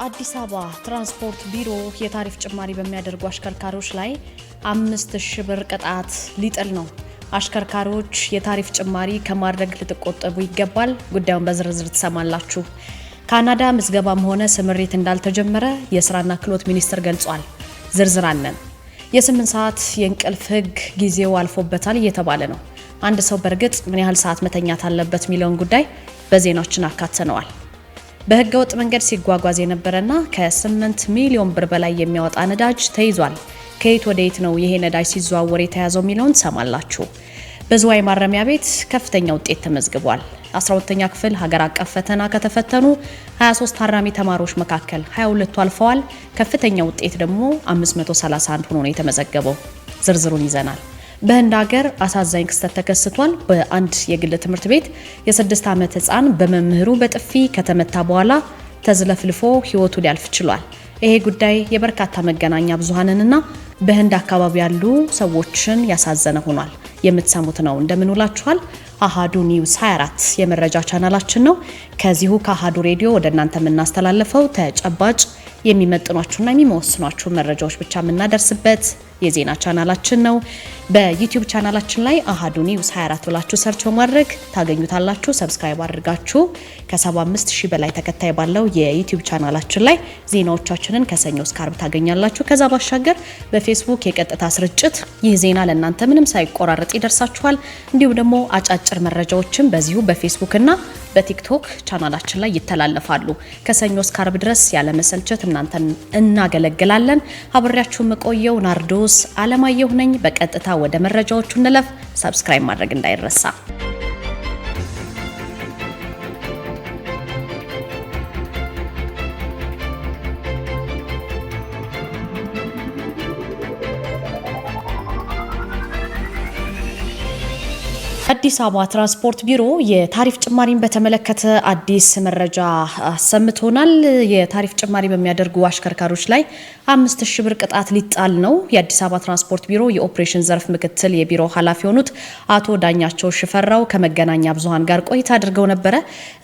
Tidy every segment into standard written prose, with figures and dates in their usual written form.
የአዲስ አበባ ትራንስፖርት ቢሮ የታሪፍ ጭማሪ በሚያደርጉ አሽከርካሪዎች ላይ 5000 ብር ቅጣት ሊጥል ነው። አሽከርካሪዎች የታሪፍ ጭማሪ ከማድረግ ልትቆጠቡ ይገባል። ጉዳዩን በዝርዝር ትሰማላችሁ። ካናዳ ምዝገባም ሆነ ስምሪት እንዳልተጀመረ የስራና ክህሎት ሚኒስቴር ገልጿል። ዝርዝር አለን። የ8 ሰዓት የእንቅልፍ ህግ ጊዜው አልፎበታል እየተባለ ነው። አንድ ሰው በእርግጥ ምን ያህል ሰዓት መተኛት አለበት የሚለውን ጉዳይ በዜናችን አካተነዋል። በህገ ወጥ መንገድ ሲጓጓዝ የነበረና ከ8 ሚሊዮን ብር በላይ የሚያወጣ ነዳጅ ተይዟል። ከየት ወደ የት ነው ይሄ ነዳጅ ሲዘዋወር የተያዘው የሚለውን ሰማላችሁ። በዝዋይ ማረሚያ ቤት ከፍተኛ ውጤት ተመዝግቧል። 12ኛ ክፍል ሀገር አቀፍ ፈተና ከተፈተኑ 23 ታራሚ ተማሪዎች መካከል 22ቱ አልፈዋል። ከፍተኛ ውጤት ደግሞ 531 ሆኖ ነው የተመዘገበው። ዝርዝሩን ይዘናል። በህንድ ሀገር አሳዛኝ ክስተት ተከስቷል። በአንድ የግል ትምህርት ቤት የ6 ዓመት ህፃን በመምህሩ በጥፊ ከተመታ በኋላ ተዝለፍልፎ ህይወቱ ሊያልፍ ችሏል። ይሄ ጉዳይ የበርካታ መገናኛ ብዙሃንንና በህንድ አካባቢ ያሉ ሰዎችን ያሳዘነ ሆኗል። የምትሰሙት ነው። እንደምን ውላችኋል? አሃዱ ኒውስ 24 የመረጃ ቻናላችን ነው። ከዚሁ ከአሃዱ ሬዲዮ ወደ እናንተ የምናስተላልፈው ተጨባጭ የሚመጥኗችሁና የሚወስኗችሁ መረጃዎች ብቻ የምናደርስበት የዜና ቻናላችን ነው። በዩቲዩብ ቻናላችን ላይ አሃዱ ኒውስ 24 ብላችሁ ሰርች በማድረግ ታገኙታላችሁ። ሰብስክራይብ አድርጋችሁ ከ75000 በላይ ተከታይ ባለው የዩቲዩብ ቻናላችን ላይ ዜናዎቻችንን ከሰኞ እስከ ዓርብ ታገኛላችሁ። ከዛ ባሻገር በፌስቡክ የቀጥታ ስርጭት ይህ ዜና ለእናንተ ምንም ሳይቆራረጥ ይደርሳችኋል። እንዲሁም ደግሞ አጫጭር መረጃዎችን በዚሁ በፌስቡክ እና በቲክቶክ ቻናላችን ላይ ይተላለፋሉ። ከሰኞ እስከ ዓርብ ድረስ ያለ መሰልቸት እናንተን እናገለግላለን። አብሬያችሁ መቆየው ናርዶስ አለማየሁ ነኝ። በቀጥታ ወደ መረጃዎቹ እንለፍ። ሰብስክራይብ ማድረግ እንዳይረሳ። አዲስ አበባ ትራንስፖርት ቢሮ የታሪፍ ጭማሪን በተመለከተ አዲስ መረጃ አሰምቶናል። የታሪፍ ጭማሪ በሚያደርጉ አሽከርካሪዎች ላይ 5000 ብር ቅጣት ሊጣል ነው። የአዲስ አበባ ትራንስፖርት ቢሮ የኦፕሬሽን ዘርፍ ምክትል የቢሮ ኃላፊ የሆኑት አቶ ዳኛቸው ሽፈራው ከመገናኛ ብዙሃን ጋር ቆይታ አድርገው ነበረ።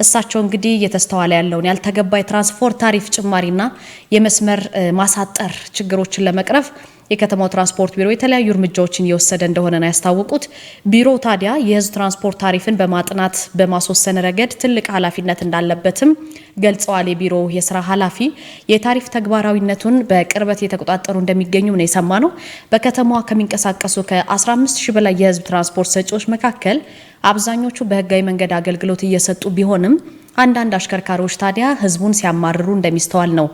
እሳቸው እንግዲህ እየተስተዋለ ያለውን ያልተገባ የትራንስፖርት ታሪፍ ጭማሪና የመስመር ማሳጠር ችግሮችን ለመቅረፍ የከተማው ትራንስፖርት ቢሮ የተለያዩ እርምጃዎችን እየወሰደ እንደሆነ ነው ያስታወቁት። ቢሮ ታዲያ የህዝብ ትራንስፖርት ታሪፍን በማጥናት በማስወሰን ረገድ ትልቅ ኃላፊነት እንዳለበትም ገልጸዋል። የቢሮ የስራ ኃላፊ የታሪፍ ተግባራዊነቱን በቅርበት የተቆጣጠሩ እንደሚገኙ ነው የሰማነው። በከተማዋ ከሚንቀሳቀሱ ከ15000 በላይ የህዝብ ትራንስፖርት ሰጪዎች መካከል አብዛኞቹ በህጋዊ መንገድ አገልግሎት እየሰጡ ቢሆንም አንዳንድ አሽከርካሪዎች ታዲያ ህዝቡን ሲያማርሩ እንደሚስተዋል ነው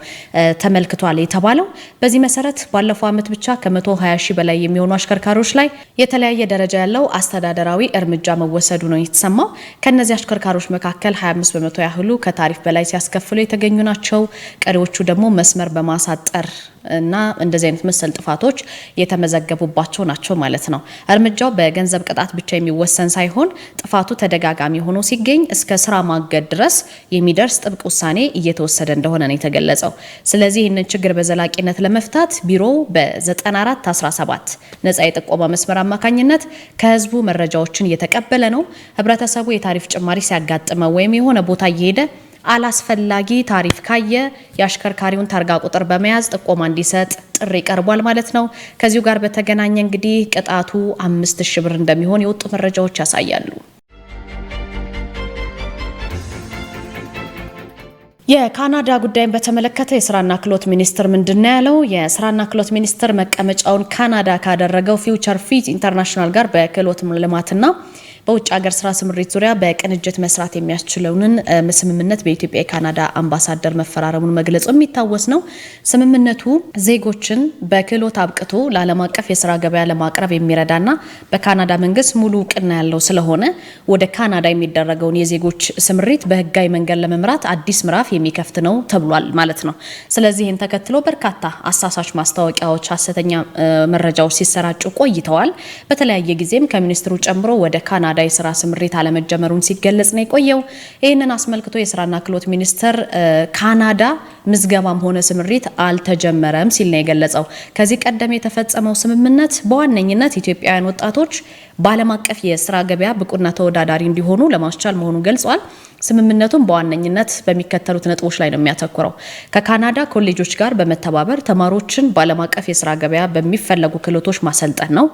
ተመልክቷል የተባለው። በዚህ መሰረት ባለፈው ዓመት ብቻ ከ120000 በላይ የሚሆኑ አሽከርካሪዎች ላይ የተለያየ ደረጃ ያለው አስተዳደራዊ እርምጃ መወሰዱ ነው የተሰማው። ከነዚህ አሽከርካሪዎች መካከል 25% ያህሉ ከታሪፍ በላይ ሲያስከፍሉ የተገኙ ናቸው። ቀሪዎቹ ደግሞ መስመር በማሳጠር እና እንደዚህ አይነት መሰል ጥፋቶች የተመዘገቡባቸው ናቸው ማለት ነው። እርምጃው በገንዘብ ቅጣት ብቻ የሚወሰን ሳይሆን ጥፋቱ ተደጋጋሚ ሆኖ ሲገኝ እስከ ስራ ማገድ ድረስ የሚደርስ ጥብቅ ውሳኔ እየተወሰደ እንደሆነ ነው የተገለጸው። ስለዚህ ይህንን ችግር በዘላቂነት ለመፍታት ቢሮ በ9417 ነጻ የጥቆማ መስመር አማካኝነት ከህዝቡ መረጃዎችን እየተቀበለ ነው። ህብረተሰቡ የታሪፍ ጭማሪ ሲያጋጥመው ወይም የሆነ ቦታ እየሄደ አላስፈላጊ ታሪፍ ካየ የአሽከርካሪውን ታርጋ ቁጥር በመያዝ ጥቆማ እንዲሰጥ ጥሪ ቀርቧል ማለት ነው። ከዚሁ ጋር በተገናኘ እንግዲህ ቅጣቱ 5000 ብር እንደሚሆን የወጡ መረጃዎች ያሳያሉ። የካናዳ ጉዳይን በተመለከተ የስራና ክህሎት ሚኒስቴር ምንድነው ያለው? የስራና ክህሎት ሚኒስቴር መቀመጫውን ካናዳ ካደረገው ፊውቸር ፊት ኢንተርናሽናል ጋር በክህሎት ልማትና በውጭ ሀገር ስራ ስምሪት ዙሪያ በቅንጅት መስራት የሚያስችለውን ስምምነት በኢትዮጵያ የካናዳ አምባሳደር መፈራረሙን መግለጹ የሚታወስ ነው። ስምምነቱ ዜጎችን በክህሎት አብቅቶ ለዓለም አቀፍ የስራ ገበያ ለማቅረብ የሚረዳና በካናዳ መንግስት ሙሉ እውቅና ያለው ስለሆነ ወደ ካናዳ የሚደረገውን የዜጎች ስምሪት በህጋዊ መንገድ ለመምራት አዲስ ምዕራፍ የሚከፍት ነው ተብሏል ማለት ነው። ስለዚህ ይህን ተከትሎ በርካታ አሳሳች ማስታወቂያዎች፣ ሐሰተኛ መረጃዎች ሲሰራጩ ቆይተዋል። በተለያየ ጊዜም ከሚኒስትሩ ጨምሮ ወደ ካናዳ የስራ ስምሪት አለመጀመሩን ሲገለጽ ነው የቆየው። ይህንን አስመልክቶ የስራና ክህሎት ሚኒስቴር ካናዳ ምዝገባም ሆነ ስምሪት አልተጀመረም ሲል ነው የገለጸው። ከዚህ ቀደም የተፈጸመው ስምምነት በዋነኝነት ኢትዮጵያውያን ወጣቶች በዓለም አቀፍ የስራ ገበያ ብቁና ተወዳዳሪ እንዲሆኑ ለማስቻል መሆኑን ገልጿል። ስምምነቱን በዋነኝነት በሚከተሉት ነጥቦች ላይ ነው የሚያተኩረው። ከካናዳ ኮሌጆች ጋር በመተባበር ተማሪዎችን በዓለም አቀፍ የስራ ገበያ በሚፈለጉ ክህሎቶች ማሰልጠን ነው።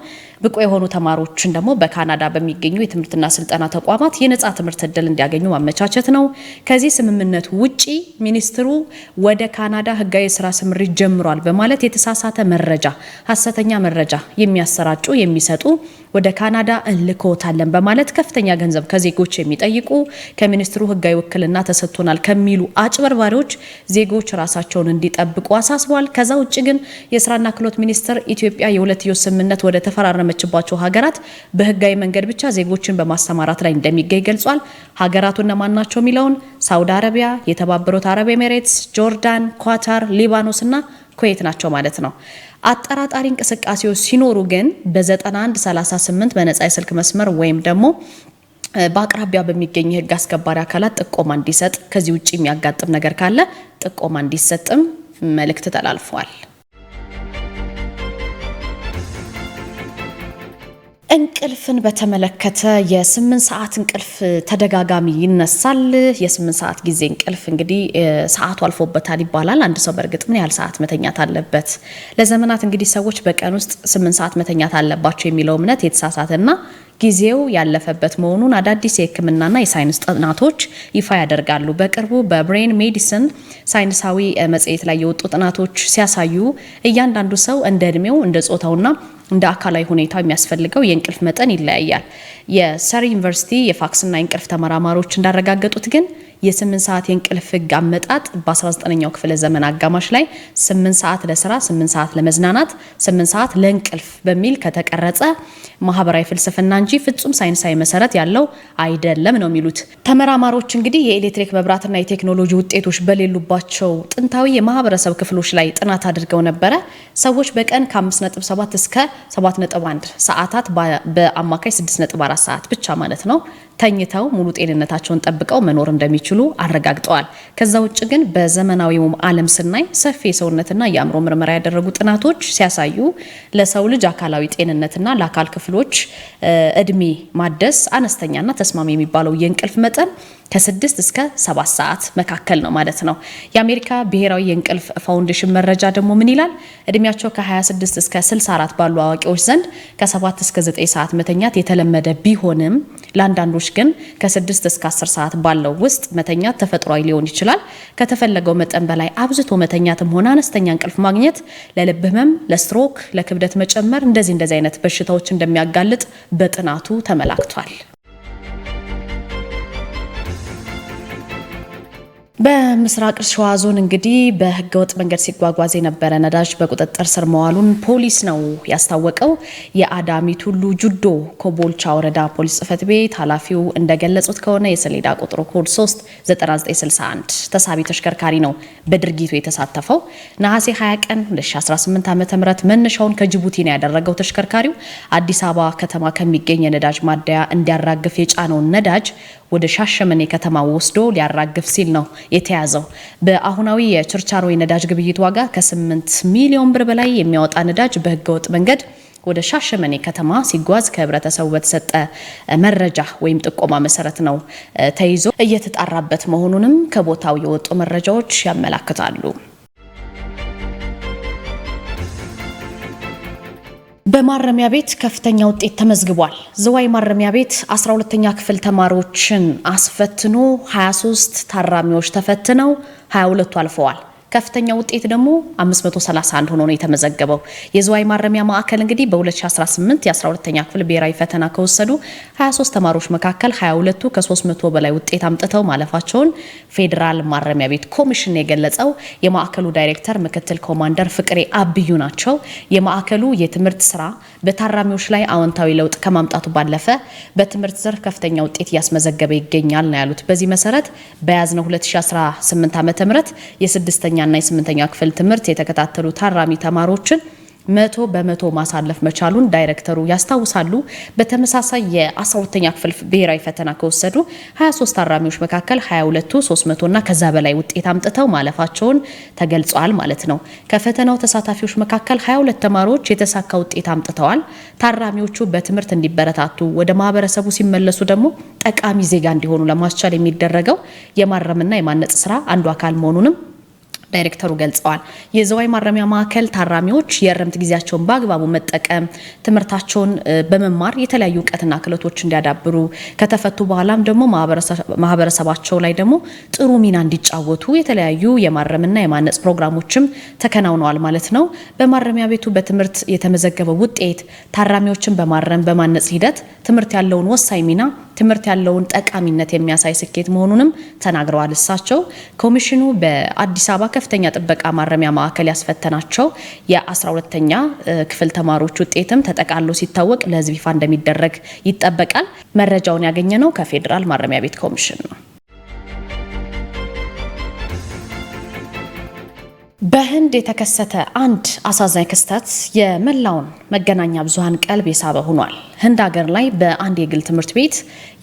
ብቁ የሆኑ ተማሪዎችን ደግሞ በካናዳ በሚገኙ የትምህርትና ስልጠና ተቋማት የነጻ ትምህርት እድል እንዲያገኙ ማመቻቸት ነው። ከዚህ ስምምነት ውጪ ሚኒስትሩ ወደ ካናዳ ህጋዊ የስራ ስምሪት ጀምሯል በማለት የተሳሳተ መረጃ፣ ሀሰተኛ መረጃ የሚያሰራጩ የሚሰጡ ወደ ካናዳ እንልኮታለን በማለት ከፍተኛ ገንዘብ ከዜጎች የሚጠይቁ ከሚኒስትሩ ህጋዊ ውክልና ተሰጥቶናል ከሚሉ አጭበርባሪዎች ዜጎች ራሳቸውን እንዲጠብቁ አሳስቧል። ከዛ ውጭ ግን የስራና ክህሎት ሚኒስቴር ኢትዮጵያ የሁለትዮሽ ስምምነት ወደ ተፈራረመችባቸው ሀገራት በህጋዊ መንገድ ብቻ ዜጎችን በማሰማራት ላይ እንደሚገኝ ገልጿል። ሀገራቱ እነማን ናቸው የሚለውን ሳውዲ አረቢያ፣ የተባበሩት አረብ ኤሚሬትስ፣ ጆርዳን፣ ኳታር፣ ሊባኖስ እና ኩዌት ናቸው ማለት ነው። አጠራጣሪ እንቅስቃሴዎች ሲኖሩ ግን በ9138 በነጻ የስልክ መስመር ወይም ደግሞ በአቅራቢያ በሚገኝ የህግ አስከባሪ አካላት ጥቆማ እንዲሰጥ፣ ከዚህ ውጪ የሚያጋጥም ነገር ካለ ጥቆማ እንዲሰጥም መልእክት ተላልፏል። እንቅልፍን በተመለከተ የ8 ሰዓት እንቅልፍ ተደጋጋሚ ይነሳል። የ8 ሰዓት ጊዜ እንቅልፍ እንግዲህ ሰዓቱ አልፎበታል ይባላል። አንድ ሰው በእርግጥ ምን ያህል ሰዓት መተኛት አለበት? ለዘመናት እንግዲህ ሰዎች በቀን ውስጥ 8 ሰዓት መተኛት አለባቸው የሚለው እምነት የተሳሳተና ጊዜው ያለፈበት መሆኑን አዳዲስ የሕክምናና የሳይንስ ጥናቶች ይፋ ያደርጋሉ። በቅርቡ በብሬን ሜዲሲን ሳይንሳዊ መጽሔት ላይ የወጡ ጥናቶች ሲያሳዩ እያንዳንዱ ሰው እንደ እድሜው እንደ ጾታውና እንደ አካላዊ ሁኔታው የሚያስፈልገው የእንቅልፍ መጠን ይለያያል። የሰሪ ዩኒቨርሲቲ የፋክስና የእንቅልፍ ተመራማሪዎች እንዳረጋገጡት ግን የ8 ሰዓት የእንቅልፍ ህግ አመጣጥ በ19ኛው ክፍለ ዘመን አጋማሽ ላይ 8 ሰዓት ለስራ፣ 8 ሰዓት ለመዝናናት፣ 8 ሰዓት ለእንቅልፍ በሚል ከተቀረጸ ማህበራዊ ፍልስፍና እንጂ ፍጹም ሳይንሳዊ መሰረት ያለው አይደለም ነው የሚሉት ተመራማሪዎች። እንግዲህ የኤሌክትሪክ መብራትና የቴክኖሎጂ ውጤቶች በሌሉባቸው ጥንታዊ የማህበረሰብ ክፍሎች ላይ ጥናት አድርገው ነበረ። ሰዎች በቀን ከ5.7 እስከ 7.1 ሰዓታት በአማካይ 6.4 ሰዓት ብቻ ማለት ነው ተኝተው ሙሉ ጤንነታቸውን ጠብቀው መኖር እንደሚችሉ አረጋግጠዋል። ከዛ ውጭ ግን በዘመናዊው ዓለም ስናይ ሰፊ የሰውነትና የአእምሮ ምርመራ ያደረጉ ጥናቶች ሲያሳዩ ለሰው ልጅ አካላዊ ጤንነትና ለአካል ክፍሎች እድሜ ማደስ አነስተኛና ተስማሚ የሚባለው የእንቅልፍ መጠን ከ6 እስከ 7 ሰዓት መካከል ነው ማለት ነው። የአሜሪካ ብሔራዊ የእንቅልፍ ፋውንዴሽን መረጃ ደግሞ ምን ይላል? እድሜያቸው ከ26 እስከ 64 ባሉ አዋቂዎች ዘንድ ከ7 እስከ 9 ሰዓት መተኛት የተለመደ ቢሆንም ለአንዳንዶች ግን ከ6 እስከ 10 ሰዓት ባለው ውስጥ መተኛት ተፈጥሯዊ ሊሆን ይችላል። ከተፈለገው መጠን በላይ አብዝቶ መተኛትም ሆነ አነስተኛ እንቅልፍ ማግኘት ለልብ ህመም፣ ለስትሮክ፣ ለክብደት መጨመር እንደዚህ አይነት በሽታዎች እንደሚያጋልጥ በጥናቱ ተመላክቷል። በምስራቅ ሸዋ ዞን እንግዲህ በህገወጥ መንገድ ሲጓጓዝ የነበረ ነዳጅ በቁጥጥር ስር መዋሉን ፖሊስ ነው ያስታወቀው። የአዳሚ ቱሉ ጁዶ ኮቦልቻ ወረዳ ፖሊስ ጽሕፈት ቤት ኃላፊው እንደገለጹት ከሆነ የሰሌዳ ቁጥሩ ኮድ 39961 ተሳቢ ተሽከርካሪ ነው በድርጊቱ የተሳተፈው። ነሐሴ 20 ቀን 2018 ዓ.ም መነሻውን ከጅቡቲ ነው ያደረገው። ተሽከርካሪው አዲስ አበባ ከተማ ከሚገኝ የነዳጅ ማደያ እንዲያራግፍ የጫነውን ነዳጅ ወደ ሻሸመኔ ከተማ ወስዶ ሊያራግፍ ሲል ነው የተያዘው። በአሁናዊ የችርቻሮ የነዳጅ ግብይት ዋጋ ከ8 ሚሊዮን ብር በላይ የሚያወጣ ነዳጅ በህገወጥ መንገድ ወደ ሻሸመኔ ከተማ ሲጓዝ ከህብረተሰቡ በተሰጠ መረጃ ወይም ጥቆማ መሰረት ነው ተይዞ እየተጣራበት መሆኑንም ከቦታው የወጡ መረጃዎች ያመላክታሉ። በማረሚያ ቤት ከፍተኛ ውጤት ተመዝግቧል። ዝዋይ ማረሚያ ቤት 12ኛ ክፍል ተማሪዎችን አስፈትኖ 23 ታራሚዎች ተፈትነው 22ቱ አልፈዋል። ከፍተኛ ውጤት ደግሞ 531 ሆኖ ነው የተመዘገበው። የዝዋይ ማረሚያ ማዕከል እንግዲህ በ2018 የ12ኛ ክፍል ብሔራዊ ፈተና ከወሰዱ 23 ተማሪዎች መካከል 22ቱ ከ300 በላይ ውጤት አምጥተው ማለፋቸውን ፌዴራል ማረሚያ ቤት ኮሚሽን የገለጸው የማዕከሉ ዳይሬክተር ምክትል ኮማንደር ፍቅሬ አብዩ ናቸው። የማዕከሉ የትምህርት ስራ በታራሚዎች ላይ አዎንታዊ ለውጥ ከማምጣቱ ባለፈ በትምህርት ዘርፍ ከፍተኛ ውጤት እያስመዘገበ ይገኛል ነው ያሉት። በዚህ መሰረት በያዝነው 2018 ዓ.ም የ6ኛ እና የ8ኛ ክፍል ትምህርት የተከታተሉ ታራሚ ተማሪዎችን 100% ማሳለፍ መቻሉን ዳይሬክተሩ ያስታውሳሉ። በተመሳሳይ የ12ኛ ክፍል ብሔራዊ ፈተና ከወሰዱ 23 ታራሚዎች መካከል 22ቱ 300 እና ከዛ በላይ ውጤት አምጥተው ማለፋቸውን ተገልጿል ማለት ነው። ከፈተናው ተሳታፊዎች መካከል 22 ተማሪዎች የተሳካ ውጤት አምጥተዋል። ታራሚዎቹ በትምህርት እንዲበረታቱ ወደ ማህበረሰቡ ሲመለሱ ደግሞ ጠቃሚ ዜጋ እንዲሆኑ ለማስቻል የሚደረገው የማረምና የማነጽ ስራ አንዱ አካል መሆኑንም ዳይሬክተሩ ገልጸዋል። የዘዋይ ማረሚያ ማዕከል ታራሚዎች የእረምት ጊዜያቸውን በአግባቡ መጠቀም፣ ትምህርታቸውን በመማር የተለያዩ እውቀትና ክህሎቶች እንዲያዳብሩ ከተፈቱ በኋላም ደግሞ ማህበረሰባቸው ላይ ደግሞ ጥሩ ሚና እንዲጫወቱ የተለያዩ የማረምና የማነጽ ፕሮግራሞችም ተከናውነዋል ማለት ነው። በማረሚያ ቤቱ በትምህርት የተመዘገበው ውጤት ታራሚዎችን በማረም በማነጽ ሂደት ትምህርት ያለውን ወሳኝ ሚና ትምህርት ያለውን ጠቃሚነት የሚያሳይ ስኬት መሆኑንም ተናግረዋል። እሳቸው ኮሚሽኑ በአዲስ አበባ ከፍተኛ ጥበቃ ማረሚያ ማዕከል ያስፈተናቸው የ12ኛ ክፍል ተማሪዎች ውጤትም ተጠቃሎ ሲታወቅ ለሕዝብ ይፋ እንደሚደረግ ይጠበቃል። መረጃውን ያገኘነው ከፌዴራል ማረሚያ ቤት ኮሚሽን ነው። በህንድ የተከሰተ አንድ አሳዛኝ ክስተት የመላውን መገናኛ ብዙሃን ቀልብ የሳበ ሆኗል። ህንድ ሀገር ላይ በአንድ የግል ትምህርት ቤት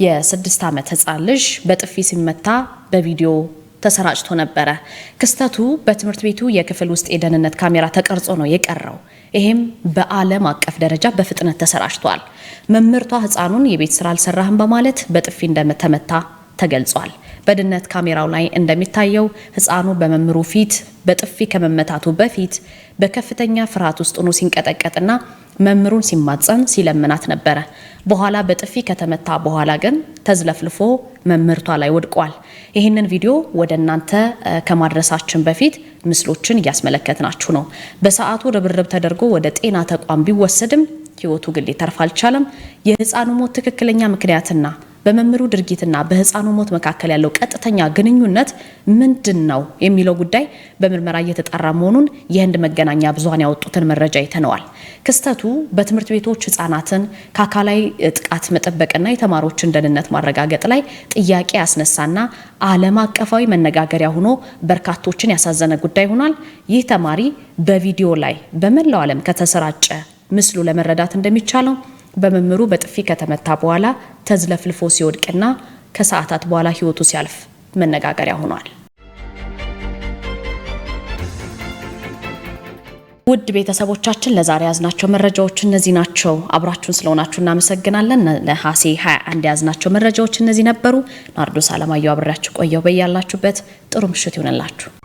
የ6 ዓመት ህፃን ልጅ በጥፊ ሲመታ በቪዲዮ ተሰራጭቶ ነበረ። ክስተቱ በትምህርት ቤቱ የክፍል ውስጥ የደህንነት ካሜራ ተቀርጾ ነው የቀረው። ይሄም በዓለም አቀፍ ደረጃ በፍጥነት ተሰራጭቷል። መምህርቷ ህፃኑን የቤት ስራ አልሰራህም በማለት በጥፊ እንደተመታ ተገልጿል። በደህንነት ካሜራው ላይ እንደሚታየው ህፃኑ በመምህሩ ፊት በጥፊ ከመመታቱ በፊት በከፍተኛ ፍርሃት ውስጥ ሆኖ ሲንቀጠቀጥና መምህሩን ሲማጸን ሲለምናት ነበረ። በኋላ በጥፊ ከተመታ በኋላ ግን ተዝለፍልፎ መምህርቷ ላይ ወድቋል። ይህንን ቪዲዮ ወደ እናንተ ከማድረሳችን በፊት ምስሎችን እያስመለከትናችሁ ነው። በሰዓቱ ርብርብ ተደርጎ ወደ ጤና ተቋም ቢወሰድም ህይወቱ ግን ሊተርፍ አልቻለም። የህፃኑ ሞት ትክክለኛ ምክንያትና በመምህሩ ድርጊትና በህፃኑ ሞት መካከል ያለው ቀጥተኛ ግንኙነት ምንድን ነው የሚለው ጉዳይ በምርመራ እየተጣራ መሆኑን የህንድ መገናኛ ብዙሃን ያወጡትን መረጃ ይተነዋል። ክስተቱ በትምህርት ቤቶች ህፃናትን ከአካላዊ ጥቃት መጠበቅና የተማሪዎችን ደህንነት ማረጋገጥ ላይ ጥያቄ ያስነሳና ዓለም አቀፋዊ መነጋገሪያ ሆኖ በርካቶችን ያሳዘነ ጉዳይ ሆኗል። ይህ ተማሪ በቪዲዮ ላይ በመላው ዓለም ከተሰራጨ ምስሉ ለመረዳት እንደሚቻለው በመምህሩ በጥፊ ከተመታ በኋላ ተዝለፍልፎ ሲወድቅና ከሰዓታት በኋላ ህይወቱ ሲያልፍ መነጋገሪያ ሆኗል። ውድ ቤተሰቦቻችን ለዛሬ ያዝናቸው መረጃዎች እነዚህ ናቸው። አብራችሁን ስለሆናችሁ እናመሰግናለን። ለሐሴ 21 ያዝናቸው መረጃዎች እነዚህ ነበሩ። ናርዶስ አለማየሁ አብራችሁ ቆየው። በያላችሁበት ጥሩ ምሽት ይሁንላችሁ።